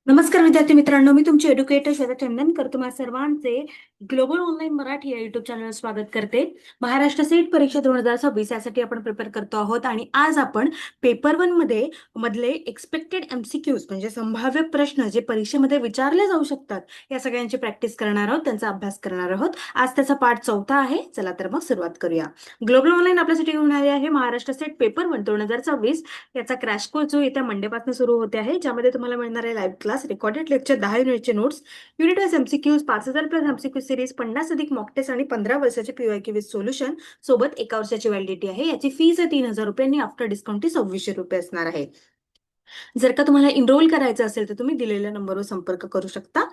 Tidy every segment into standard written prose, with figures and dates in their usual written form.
नमस्कार विद्यार्थी मित्रांनो, मी तुमची एड्युकेटर श्वेता चंदनकर तुम्हा सर्वांचे ग्लोबल ऑनलाईन मराठी या युट्यूब चॅनल स्वागत करते. महाराष्ट्र सेट परीक्षा 2026 यासाठी आपण प्रिपेअर करतो आहोत आणि आज आपण पेपर 1 मध्ये मधले एक्सपेक्टेड एमसीक्यूज म्हणजे संभाव्य प्रश्न जे परीक्षेमध्ये विचारले जाऊ शकतात या सगळ्यांची प्रॅक्टिस करणार आहोत, त्यांचा अभ्यास करणार आहोत. आज त्याचा पाठ 4 आहे. चला तर मग सुरुवात करूया. ग्लोबल ऑनलाईन आपल्यासाठी घेऊन आले आहे महाराष्ट्र सेट पेपर 1 2026 याचा क्रॅश कोर्स जो येत्या मंडेपासून सुरू होते आहे, ज्यामध्ये तुम्हाला मिळणार आहे लाईव्ह क्लास, रेकॉर्डेड लेक्चर, 10 युनिटचे notes, unit wise MCQs, 5000 plus MCQ series, 50 अधिक मॉक टेस्ट आणि 15 वर्षाचे पीवायक्यू विथ सोल्युशन सोबत 1 वर्षाची व्हॅलिडिटी आहे. याची फीज आहे 3000 रुपये आणि आफ्टर डिस्काउंट 2600 रुपये असणार आहे. जर का तुम्हाला इनरोल करायचं असेल तर तुम्ही दिलेल्या नंबरवर संपर्क करू शकता.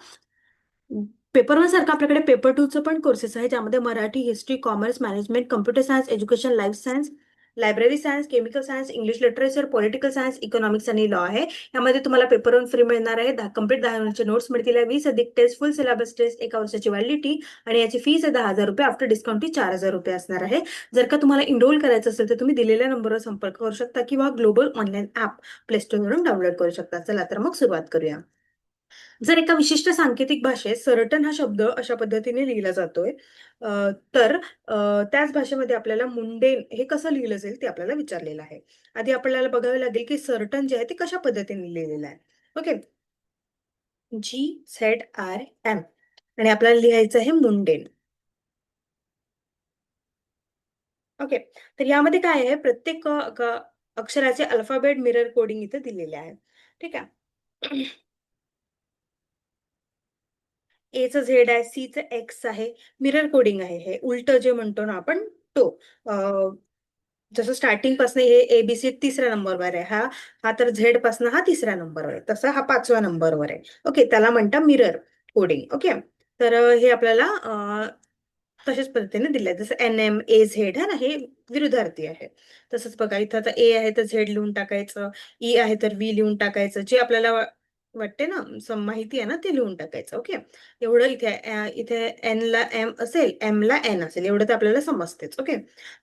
पेपर 1 सारखं आपल्याकडे पेपर 2 चं पण कोर्सेस आहे, ज्यामध्ये Marathi, history, commerce, management, computer science, education, life science, library science, chemical science, English literature, political science, economics आणि लॉ आहे. यामध्ये तुम्हाला पेपर 1 फ्री मिळणार आहे. कम्प्लीट 10 युनिटचे नोट्स मिळतील. 20 अधिक टेस्ट, फुल सिलेबस टेस्ट, 1 वर्षाची व्हॅलिडिटी आणि याची फीस आहे 10,000 रुपये. आफ्टर डिस्काउंट 4000 रुपये असणार आहे. जर का तुम्हाला इनरोल करायचं असेल तर तुम्ही दिलेल्या नंबरवर संपर्क करू शकता किंवा ग्लोबल ऑनलाईन ऍप प्ले स्टोरवरून डाउनलोड करू शकता. चला तर मग सुरुवात करूया. जर एका विशिष्ट सांकेतिक भाषेत सर्टन हा शब्द अशा पद्धतीने लिहिला जातोय, तर त्याच भाषेमध्ये आपल्याला मुंडेन हे कसं लिहिलं जाईल ते आपल्याला विचारलेलं आहे. आधी आपल्याला बघावे लागेल की सर्टन जे आहे ते कशा पद्धतीने लिहिलेलं आहे. ओके, GZRM आणि आपल्याला लिहायचं आहे मुंडेन. ओके, तर यामध्ये काय आहे, प्रत्येक अक्षराचे अल्फाबेट मिरर कोडिंग इथे दिलेले आहे. ठीक आहे. ए चं झेड आहे, सी चं एक्स आहे, मिरर कोडिंग आहे. हे उलट जे म्हणतो ना आपण तो. जसं स्टार्टिंग पासून हे एबीसी 3ऱ्या नंबरवर आहे, हा हा तर झेड पासून हा 3ऱ्या नंबरवर आहे, तसं हा 5व्या नंबरवर आहे. ओके, त्याला म्हणतात मिरर कोडिंग. ओके, तर हे आपल्याला तशाच पद्धतीने दिलंय, जसं NM AZ आहे ना, हे विरुद्धार्थी आहे. तसंच बघा, इथं आता ए आहे तर झेड लिहून टाकायचं, ई आहे तर व्ही लिहून टाकायचं, जे आपल्याला वाटते ना, माहिती आहे ना, ते लिहून टाकायचं. ओके, एवढं इथे इथे एन ला एम असेल, एम ला एन असेल, एवढं तर आपल्याला समजतेच. ओके,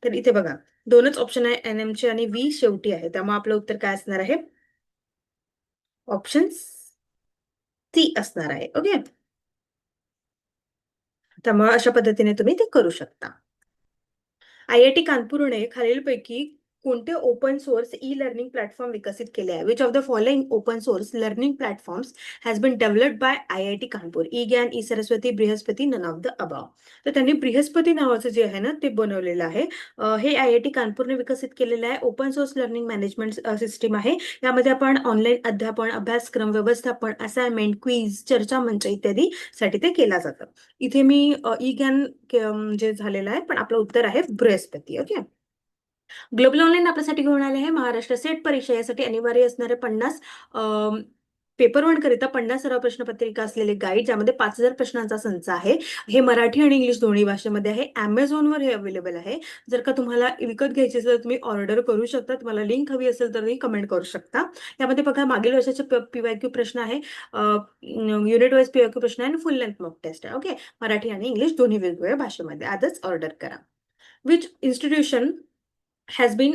तर इथे बघा दोनच ऑप्शन आहे, NM चे आणि व्ही शेवटी आहे, त्यामुळे आपलं उत्तर काय असणार आहे, ऑप्शन सी असणार आहे. ओके, त्यामुळे अशा पद्धतीने तुम्ही ते करू शकता. IIT कानपूरने खालीलपैकी कोणते open source e learning platform विकसित केले आहे? Which of the following open source learning platforms has been developed by IIT Kanpur? E Gyan, e Saraswati, Brihaspati, none of the above. तर त्यांनी बृहस्पती नावाचं जे आहे ना ते बनवलेलं आहे. हे IIT कानपूरने विकसित केलेलं आहे. Open source learning management system आहे. यामध्ये आपण ऑनलाईन अध्यापन, अभ्यासक्रम, व्यवस्थापन, असाइनमेंट, क्विज, चर्चामंच इत्यादी साठी ते केला जातं. इथे मी ई ज्ञान म्हणजे झालेलं आहे, पण आपलं उत्तर आहे बृहस्पती. ओके, ग्लोबल ऑनलाईन आपल्यासाठी घेऊन आले आहे महाराष्ट्र सेट परीक्षा यासाठी अनिवार्य असणारे 50 पेपर 1 करिता 50 सराव प्रश्नपत्रिका असलेले गाईड, ज्यामध्ये 5000 प्रश्नांचा संच आहे. हे मराठी आणि इंग्लिश दोन्ही भाषेमध्ये आहे. Amazonवर हे अवेलेबल आहे. जर का तुम्हाला विकत घ्यायचे असेल तर तुम्ही ऑर्डर करू शकता. तुम्हाला लिंक हवी असेल तर तुम्ही कमेंट करू शकता. यामध्ये बघा मागील वर्षाचे पीवायक्यू प्रश्न आहे, युनिट वाईज पीवायक्यू प्रश्न आहे आणि फुल लेंथ मॉक टेस्ट आहे. ओके, मराठी आणि इंग्लिश दोन्ही वेगवेगळ्या भाषेमध्ये. आजच ऑर्डर करा. Which institution has been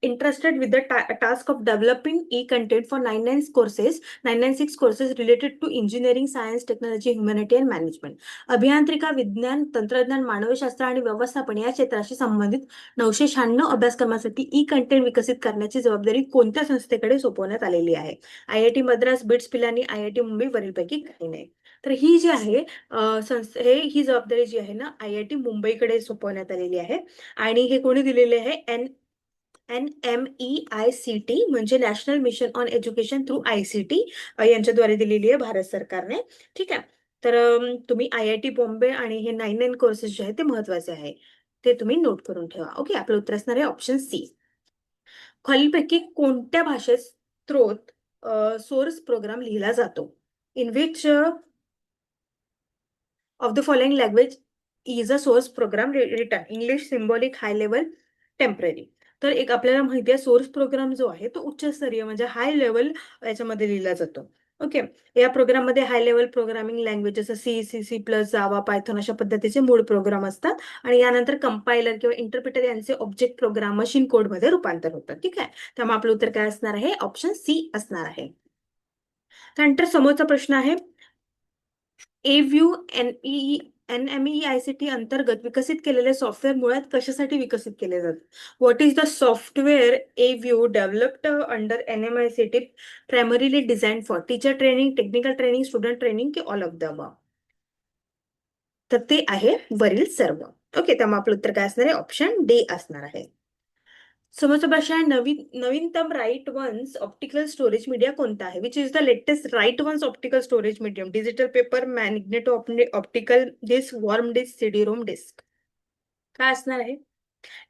interested with the task of developing e-content for 996 courses related to engineering, science, technology, humanity and management. अभियांत्रिका, विज्ञान, तंत्रज्ञान, मानवशास्त्र आणि व्यवस्थापन या क्षेत्राशी संबंधित 996 अभ्यासक्रमासाठी ई कंटेंट विकसित करण्याची जबाबदारी कोणत्या संस्थेकडे सोपवण्यात आलेली आहे? IIT Madras, bits Pilani, IIT Mumbai, वरीलपैकी काही नाही. तर ही जी आहे ही जबाबदारी जी आहे ना IIT मुंबईकडे सोपवण्यात आलेली आहे. आणि हे कोणी दिलेले आहे? NMEICT म्हणजे national mission on education through ICT यांच्याद्वारे दिलेली आहे भारत सरकारने. ठीक आहे, तर तुम्ही IIT बॉम्बे आणि हे 99 कोर्सेस जे आहेत ते महत्वाचे आहे, ते तुम्ही नोट करून ठेवा. ओके, आपलं उत्तर असणार आहे ऑप्शन सी. खालीलपैकी कोणत्या भाषेत स्त्रोत सोर्स प्रोग्राम लिहिला जातो? In which of the following language is a source program written? English, symbolic, high level, temporary. तर एक आपल्याला माहिती आहे सोर्स प्रोग्राम जो आहे तो उच्चस्तरीय म्हणजे हाय लेवल याच्यामध्ये लिहिला जातो. ओके, या प्रोग्राममध्ये हाय लेवल प्रोग्रामिंग लँग्वेज जसं C प्लस, जावा, पायथॉन अशा पद्धतीचे मूळ प्रोग्राम असतात आणि यानंतर कंपायलर किंवा इंटरप्रिटर यांचे ऑब्जेक्ट प्रोग्राम मशीन कोडमध्ये रूपांतर होतात. ठीक आहे, त्यामुळे आपलं उत्तर काय असणार आहे? ऑप्शन सी असणार आहे. त्यानंतर समोरचा प्रश्न आहे, एव्ह्यू NMEICT अंतर्गत विकसित केलेले सॉफ्टवेअर मुळात कशासाठी विकसित केले जातात? What is the software aview developed under NMICT primarily design for teacher training, technical training, student training की ऑल ऑफ द अबव? तर ते आहे वरील सर्व. ओके, त्यामुळे आपलं उत्तर काय असणार आहे? ऑप्शन डी असणार आहे. समोरचा प्रश्न आहे, नवीनतम write once optical storage media कोणता आहे? Which is the latest write once optical storage medium? Digital paper, magneto optical disc, WORM disc, CD ROM disc? काय असणार आहे?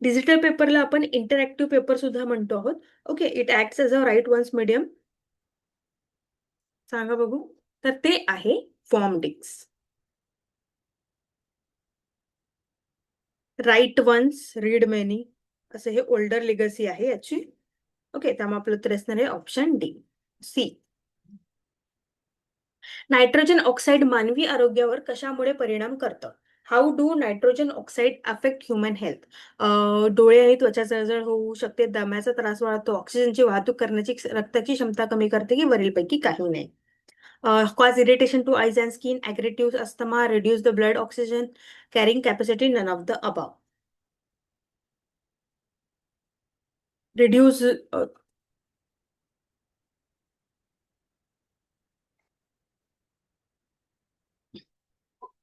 डिजिटल पेपरला आपण इंटरॅक्टिव्ह पेपर सुद्धा म्हणतो आहोत. Okay, it acts as a write once medium. सांगा बघू. तर ते आहे WORM disc. Write once, read many असं हे ओल्डर लेगसी आहे याची. ओके, त्यामुळे आपलं उत्तर असणार आहे option D, C. Nitrogen oxide मानवी आरोग्यावर कशामुळे परिणाम करतं? How do nitrogen oxide affect human health? डोळे आणि त्वचा जळजळ होऊ शकते, दम्याचा त्रास वाढतो, ऑक्सिजनची वाहतूक करण्याची रक्ताची क्षमता कमी करते, की वरीलपैकी काही नाही? Cause irritation to eyes and skin, aggravative asthma, reduce the blood oxygen carrying capacity, none of the above? Reduce.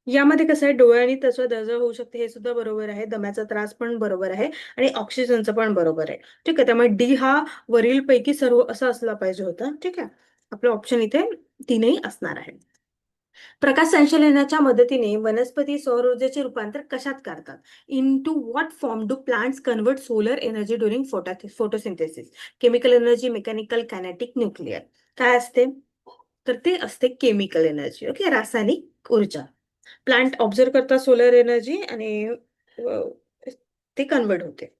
यामध्ये कसं आहे, डोळे आणि त्वचा जळजळ होऊ शकते हे सुद्धा बरोबर आहे, दम्याचा त्रास पण बरोबर आहे आणि ऑक्सिजनचं पण बरोबर आहे. ठीक आहे, त्यामुळे डी हा वरील पैकी सर्व असा असला पाहिजे होता. ठीक आहे, आपलं ऑप्शन इथे तीनही असणार आहे. प्रकाश संश्लेषणाच्या मदतीने वनस्पती सौर ऊर्जेचे रूपांतर कशात करतात? Into what form do plants convert solar energy during photosynthesis? Chemical energy, mechanical, kinetic, nuclear? काय असते? तर ते असते केमिकल एनर्जी. ओके, रासायनिक ऊर्जा. प्लांट ऑब्झर्व करतात सोलर एनर्जी आणि ते कन्वर्ट होते.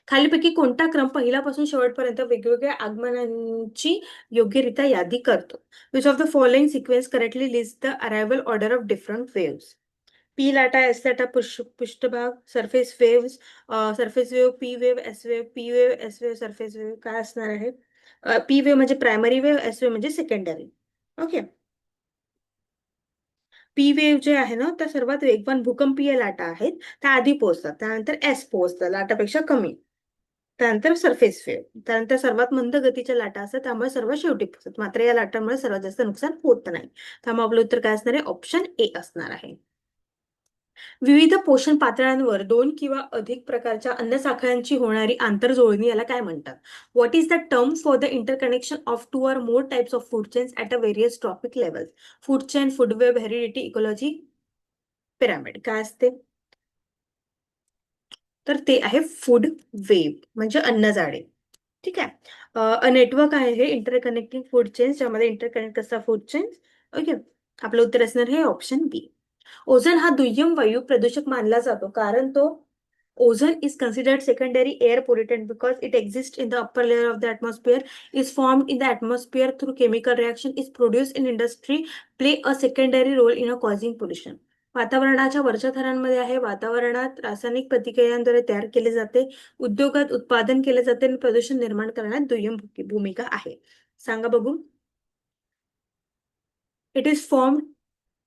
खालीपैकी कोणता क्रम पहिल्यापासून शेवटपर्यंत वेगवेगळ्या आगमनांची योग्यरित्या यादी करतो? Which of the following sequence correctly list the arrival order of different waves? P लाटा, एस लाटा, पृष्ठभाग, surface waves, surface wave, P wave, S wave, P wave, S wave, surface wave? काय असणार आहे? पी वेव्ह म्हणजे primary wave, S wave म्हणजे secondary. Okay, P wave जे आहे ना, त्या सर्वात वेगवान भूकंपीय लाटा आहेत, त्या आधी पोहोचतात, त्यानंतर एस पोहोचतात, लाटापेक्षा कमी, त्यानंतर सरफेस वेव्ह, त्यानंतर सर्वात मंद गतीच्या लाटा असतात, त्यामुळे सर्वात शेवटी पोहोचतात. मात्र या लाटांमुळे सर्वात जास्त नुकसान होत नाही. त्यामुळे आपलं उत्तर काय असणार आहे? ऑप्शन ए असणार आहे. विविध पोषण पातळ्यांवर दोन किंवा अधिक प्रकारच्या अन्न साखळ्यांची होणारी आंतरजोडणी याला काय म्हणतात? What is the term for the interconnection of to or more types of food chains at a various trophic levels? Food chain, food web, heredity, ecology, pyramid? काय असते? तर ते आहे फूड वेब म्हणजे अन्नजाळे. ठीक आहे, नेटवर्क आहे हे इंटरकनेक्टिंग फूड चेन्स, ज्यामध्ये इंटरकनेक्ट असतात फूड चेन्स. ओके, आपलं उत्तर असणार हे ऑप्शन बी. ओझोन हा दुय्यम वायू प्रदूषक मानला जातो कारण तो ozone is considered secondary air pollutant because it exists in the upper layer of the atmosphere, is formed in the atmosphere through chemical reaction, is produced in industry, play a secondary role in a causing pollution. वातावरणाच्या वरच्या थरांमध्ये आहे, वातावरणात रासायनिक प्रतिक्रियांद्वारे तयार केले जाते, उद्योगात उत्पादन केले जाते आणि प्रदूषण निर्माण करण्यात दुय्यम भूमिका आहे. सांगा बघू. It is form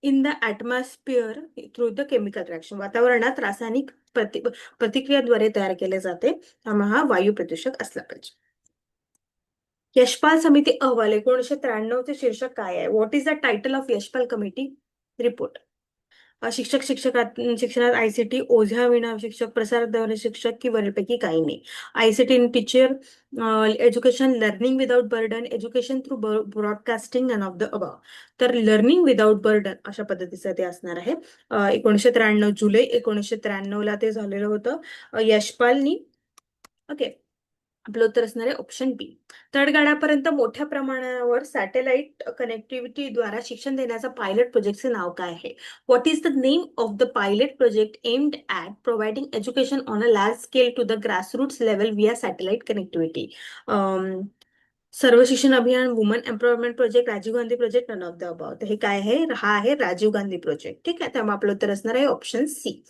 in the atmosphere through the chemical reaction. वातावरणात रासायनिक प्रतिक्रियाद्वारे तयार केले जाते, त्यामुळे हा वायू प्रदूषक असला पाहिजे. यशपाल समिती अहवाल 1993 चे शीर्षक काय आहे? What is the title of Yashpal committee report? शिक्षणात आयसीटी, ओझ्या विना शिक्षक, प्रसारद्वारे शिक्षक की वरीलपैकी काही नाही? ICT in teacher education, learning without burden, education through broadcasting, none of the above? तर लर्निंग विदाउट बर्डन अशा पद्धतीचं ते असणार आहे. 1993 जुलै 1993 ला ते झालेलं होतं यशपालनी. ओके, आपलं उत्तर असणार आहे ऑप्शन बी. तळगाडापर्यंत मोठ्या प्रमाणावर सॅटेलाइट कनेक्टिव्हिटीद्वारा शिक्षण देण्याचा पायलट प्रोजेक्टचे नाव काय आहे? What is the name of the pilot project aimed at providing education on a large scale to the grassroots level via satellite connectivity? Sarva Shiksha Abhiyan, woman empowerment project, Rajiv Gandhi project, none of the above? तर हे काय आहे? हा आहे Rajiv Gandhi project. ठीक आहे, त्यामुळे आपलं उत्तर असणार आहे ऑप्शन सी.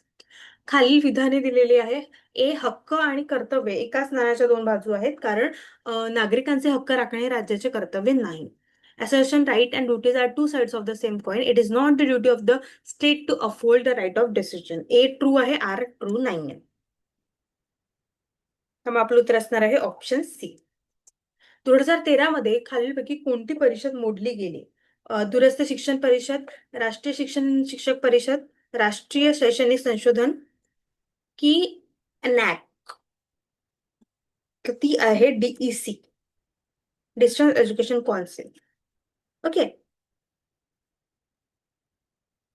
खालील विधाने दिलेली आहे. ए, हक्क आणि कर्तव्य एकाच नाण्याच्या दोन बाजू आहेत, कारण नागरिकांचे हक्क राखणे राज्याचे कर्तव्य नाही. Assertion, right and duties are two sides of the same coin. It is not the duty of the state to uphold the right of decision. A true आहे, आर ट्रू नाही आहे. तर मग आपलं उत्तर असणार आहे ऑप्शन सी. 2013 मध्ये खालीलपैकी कोणती परिषद मोडली गेली? दूरस्थ शिक्षण परिषद, राष्ट्रीय शिक्षण शिक्षक परिषद, राष्ट्रीय शैक्षणिक संशोधन की नॅक. तर ती आहे DEC, distance education council. Okay.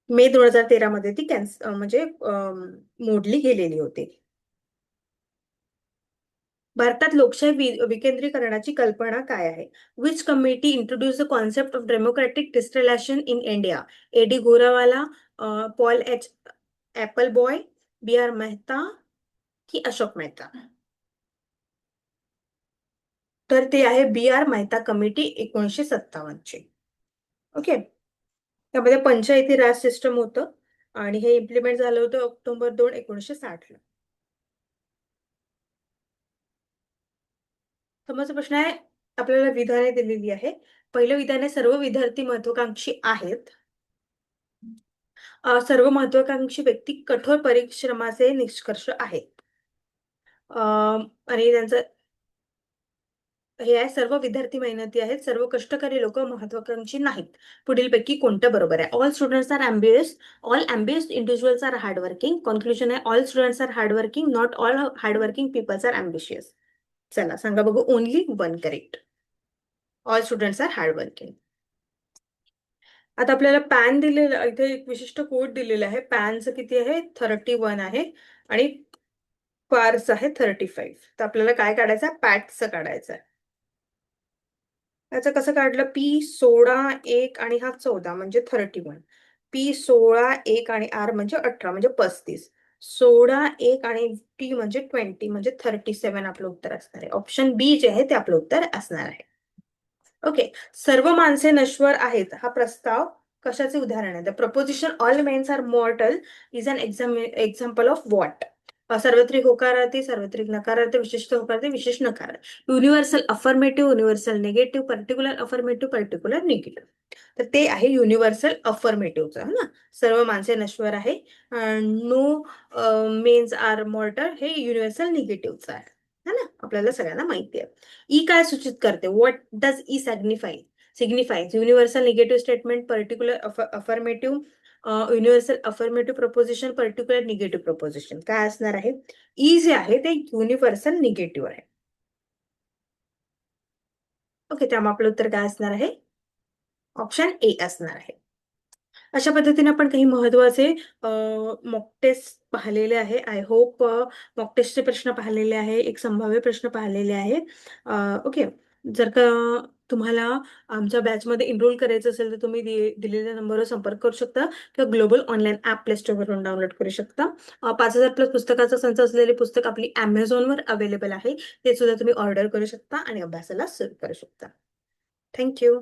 May 2013 मध्ये ती म्हणजे मोडली गेलेली होती. भारतात लोकशाही विकेंद्रीकरणाची कल्पना काय आहे? Which committee introduce the concept of democratic distillation in India? AD Gorwala, Paul H Appleby, BR Mehta की अशोक मेहता? तर ते आहे BR मेहता कमिटी 1957 ची. ओके. त्यामध्ये पंचायती राज सिस्टम होतं आणि हे इम्प्लिमेंट झालं होतं ऑक्टोबर 2, 1960 ला. समोरचा प्रश्न आहे, आपल्याला विधाने दिलेली आहे. पहिलं विधान आहे, सर्व विद्यार्थी महत्वाकांक्षी आहेत. सर्व महत्वाकांक्षी व्यक्ती कठोर परिश्रमाचे निष्कर्ष आहेत. आणि त्यांचं हे आहे, सर्व विद्यार्थी मेहनती आहेत, सर्व कष्टकरी लोक महत्वाकांक्षी नाहीत. पुढीलपैकी कोणतं बरोबर आहे? All students are ambitious, all ambitious individuals are hardworking. Conclusion आहे, all students are hardworking, not all hardworking peoples are ambitious. चला सांगा बघू, only one correct. All students are hardworking. आता आपल्याला पॅन दिलेलं, इथे एक विशिष्ट कोड दिलेला आहे. पॅनचं किती आहे? 31 आहे आणि पार्स आहे 35. तर आपल्याला काय काढायचं आहे? पॅटचं काढायचं आहे. याचं कसं काढलं? P16 1 आणि हा 14 म्हणजे 31. P16 1 आणि R म्हणजे 18 म्हणजे 35. 16 1 आणि T म्हणजे 20 म्हणजे 37 आपलं उत्तर असणार आहे. ऑप्शन बी जे आहे ते आपलं उत्तर असणार आहे. ओके. सर्व माणसे नश्वर आहेत हा प्रस्ताव कशाचे उदाहरण आहे? The proposition all mens are mortal is an example of what? सार्वत्रिक होकारार्थी, सार्वत्रिक नकारार्थी, विशिष्ट होकारार्थी, विशेष नकार. Universal affirmative, universal negative, particular affirmative, particular negative. तर ते आहे युनिव्हर्सल अफर्मेटिव्हचं ना. सर्व माणसे नश्वर आहे. नो मेन्स आर मॉर्टल हे युनिव्हर्सल निगेटिव्हचं आहे. है ना, आपल्याला सगळ्यांना माहिती आहे. ई काय सूचित करते? What does E signifies? Universal negative statement, particular affirmative, universal affirmative preposition, particular negative preposition. काय असणार आहे? ई जे आहे ते युनिव्हर्सल निगेटिव्ह आहे. ओके. त्यामुळे आपलं उत्तर काय असणार आहे? ऑप्शन ए असणार आहे. अशा पद्धतीने आपण काही महत्वाचे मॉक टेस्ट पाहिलेले आहे. आय होप मॉक टेस्टचे प्रश्न पाहिलेले आहे, एक संभाव्य प्रश्न पाहिलेले आहे. ओके. जर का तुम्हाला आमच्या बॅचमध्ये एनरोल करायचं असेल तर तुम्ही दिलेल्या नंबरवर संपर्क करू शकता किंवा ग्लोबल ऑनलाईन ॲप प्ले स्टोअरवरून डाउनलोड करू शकता. 5,000 प्लस पुस्तकाचा संच असलेले पुस्तक आपली Amazonवर अवेलेबल आहे. ते सुद्धा तुम्ही ऑर्डर करू शकता आणि अभ्यासाला सुरू करू शकता. थँक्यू.